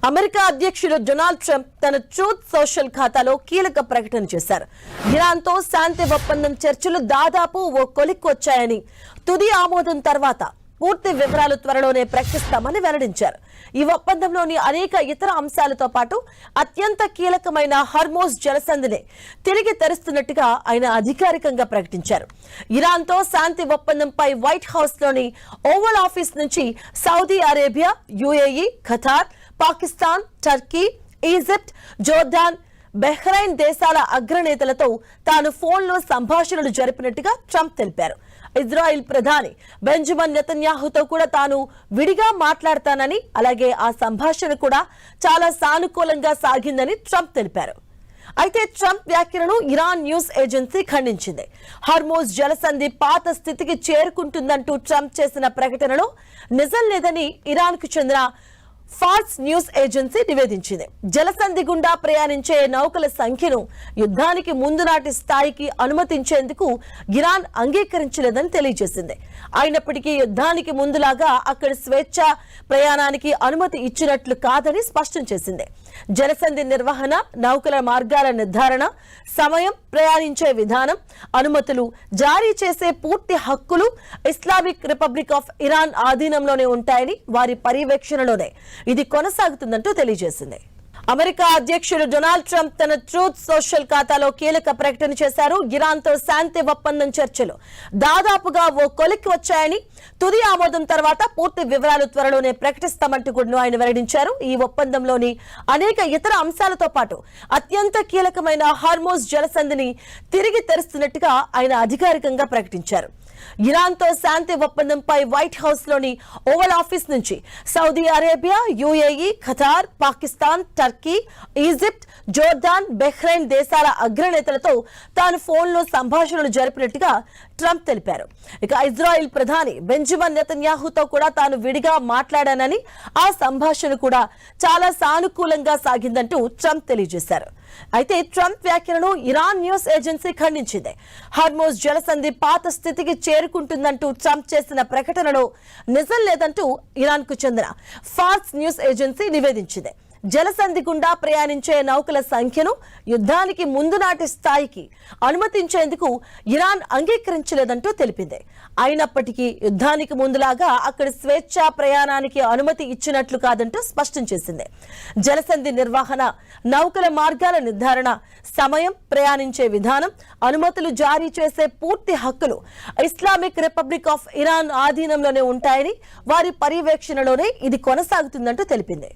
America అధ్యక్షుడు Donald Trump తన truth social ఖాతాలో కీలక ప్రకటన చేశారు. ఇరాన్తో శాంతి ఒప్పందం చర్చలు దాదాపు ఓ కొలిక్కి వచ్చాయని, తుది ఆమోదం తర్వాత పూర్తి వివరాలు త్వరలోనే ప్రకటిస్తామని వెల్లడించారు. ఈ ఒప్పందంలోని అనేక ఇతర అంశాలతో పాటు అత్యంత కీలకమైన హర్మోజ్ జలసంధిని తిరిగి తెరుస్తున్నట్టుగా ఆయన అధికారికంగా ప్రకటించారు. ఇరాన్తో శాంతి ఒప్పందంపై వైట్ హౌస్ లోని ఓవల్ ఆఫీస్ నుంచి Saudi Arabia, UAE, Qatar, Pakistan, Turkey, Egypt, Jordan, Bahrain దేశాల అగ్రనేతలతో తాను ఫోన్లో సంభాషణలు జరిపినట్టుగా ట్రంప్ తెలిపారు. ఇజ్రాయిల్ ప్రధాని బెంజమిన్ నెతన్యాహుతో కూడా తాను విడిగా మాట్లాడతానని, అలాగే ఆ సంభాషణ కూడా చాలా సానుకూలంగా సాగిందని ట్రంప్ తెలిపారు. అయితే ట్రంప్ వ్యాఖ్యలను ఇరాన్ న్యూస్ ఏజెన్సీ ఖండించింది. హర్మోజ్ జలసంధి పాత స్థితికి చేరుకుంటుందంటూ ట్రంప్ చేసిన ప్రకటనలో నిజం లేదని ఇరాన్కు చెందిన ఫార్స్ న్యూస్ ఏజెన్సీ నివేదించింది. జలసంధి గుండా ప్రయాణించే నౌకల సంఖ్యను యుద్ధానికి ముందు నాటి స్థాయికి అనుమతించేందుకు ఇరాన్ అంగీకరించలేదని తెలియజేసింది. అయినప్పటికీ యుద్ధానికి ముందులాగా అక్కడ స్వేచ్ఛ ప్రయాణానికి అనుమతి ఇచ్చినట్లు కాదని స్పష్టం చేసింది. జలసంధి నిర్వహణ, నౌకల మార్గాల నిర్ధారణ, సమయం, ప్రయాణించే విధానం, అనుమతులు జారీ చేసే పూర్తి హక్కులు ఇస్లామిక్ రిపబ్లిక్ ఆఫ్ ఇరాన్ ఆధీనంలోనే ఉంటాయని, వారి పర్యవేక్షణలోనే ఇది కొనసాగుతుందంటూ తెలియజేసింది. అమెరికా అధ్యక్షుడు డొనాల్డ్ ట్రంప్ తన ట్రూత్ సోషల్ ఖాతాలో కీలక ప్రకటన చేశారు. ఇరాన్తో శాంతి ఒప్పందం చర్చలు దాదాపుగా ఓ కొలిక్కి వచ్చాయని, తుది ఆమోదం తర్వాత పూర్తి వివరాలు త్వరలోనే ప్రకటిస్తామంటూ కూడా ఆయన వెల్లడించారు. ఈ ఒప్పందంలోని అనేక ఇతర అంశాలతో పాటు అత్యంత కీలకమైన హార్మోజ్ జలసంధిని తిరిగి తెరుస్తున్నట్టుగా ఆయన అధికారికంగా ప్రకటించారు. ఇరాన్తో శాంతి ఒప్పందంపై వైట్ హౌస్ లోని ఓవల్ ఆఫీస్ నుంచి Saudi Arabia, UAE, Qatar, Pakistan, Turkey, Egypt, Jordan, Bahrain దేశాల అగ్రనేతలతో తాను ఫోన్లో సంభాషణలు జరిపినట్టుగా ట్రంప్ తెలిపారు. ఇక ఇజ్రాయిల్ ప్రధాని బెంజమిన్ నెతన్యాహుతో కూడా తాను విడిగా మాట్లాడానని, ఆ సంభాషణ కూడా చాలా సానుకూలంగా సాగిందంటూ ట్రంప్ తెలియజేశారు. అయితే ట్రంప్ వ్యాఖ్యలను ఇరాన్ న్యూస్ ఏజెన్సీ ఖండించింది. హర్మోజ్ జలసంధి పాత స్థితికి చేరుకుంటుందంటూ ట్రంప్ చేసిన ప్రకటనలో నిజం లేదంటూ ఇరాన్కు చెందిన ఫార్స్ న్యూస్ ఏజెన్సీ నివేదించింది. జలసంధి గుండా ప్రయాణించే నౌకల సంఖ్యను యుద్ధానికి ముందు నాటి స్థాయికి అనుమతించేందుకు ఇరాన్ అంగీకరించలేదంటూ తెలిపింది. అయినప్పటికీ యుద్ధానికి ముందులాగా అక్కడ స్వేచ్ఛా ప్రయాణానికి అనుమతి ఇచ్చినట్లు కాదంటూ స్పష్టం చేసింది. జలసంధి నిర్వహణ, నౌకల మార్గాల నిర్ధారణ, సమయం, ప్రయాణించే విధానం, అనుమతులు జారీ చేసే పూర్తి హక్కులు ఇస్లామిక్ రిపబ్లిక్ ఆఫ్ ఇరాన్ ఆధీనంలోనే ఉంటాయని, వారి పర్యవేక్షణలోనే ఇది కొనసాగుతుందంటూ తెలిపింది.